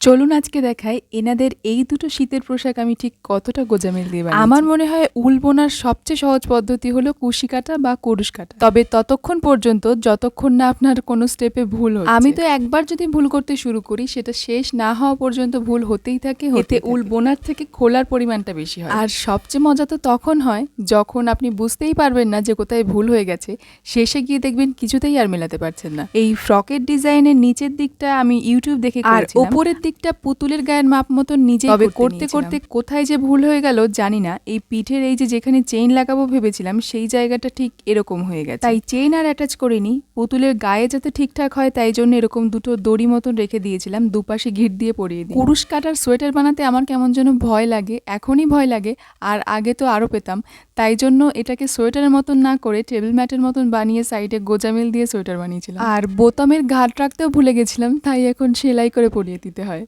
চলুন আজকে দেখাই এনাদের এই দুটো শীতের পোশাক আমি ঠিক কতটা গোজামিল দিয়ে বানিয়েছি। আমার মনে হয় উল বোনার সবচেয়ে সহজ পদ্ধতি হলো কুশি কাটা বা কুরুশ কাটা, তবে ততক্ষণ পর্যন্ত যতক্ষণ না আপনার কোনো স্টেপে ভুল হচ্ছে। আমি তো একবার যদি ভুল করতে শুরু করি সেটা শেষ না হওয়া পর্যন্ত ভুল হতেই থাকে। এতে উল বোনার থেকে খোলার পরিমাণটা বেশি হয়। আর সবচেয়ে মজা তো তখন হয় যখন আপনি বুঝতেই পারবেন না যে কোথায় ভুল হয়ে গেছে, শেষে গিয়ে দেখবেন কিছুতেই আর মেলাতে পারছেন না। এই ফ্রকের ডিজাইনের নিচের দিকটা আমি ইউটিউব দেখে করেছিলাম, আর ওপরের দিকটা পুতুলের গায়ের মাপ মতো নিজে করতে করতে কোথায় যে ভুল হয়ে গেল জানি না। এই পিঠের এই যে যেখানে চেইন লাগাবো ভেবেছিলাম সেই জায়গাটা ঠিক এরকম হয়ে গেছে, তাই চেইন আর অ্যাটাচ করিনি। পুতুলের গায়ে যাতে ঠিকঠাক হয় তাই জন্য এরকম দুটো দড়ি মতন রেখে দিয়েছিলাম, দুপাশে ঘিট দিয়ে পরিয়ে দিই। কুরুশ কাটার সোয়েটার বানাতে আমার কেমন যেন ভয় লাগে, এখনই ভয় লাগে, আর আগে তো আরো পেতাম। তাই জন্য এটাকে সোয়েটারের মতন না করে টেবিল ম্যাটের মতন বানিয়ে সাইডে গোজামিল দিয়ে সোয়েটার বানিয়েছিলাম। আর বোতামের ঘাট রাখতেও ভুলে গেছিলাম, তাই এখন সেলাই করে পরিয়ে দিতে হয়।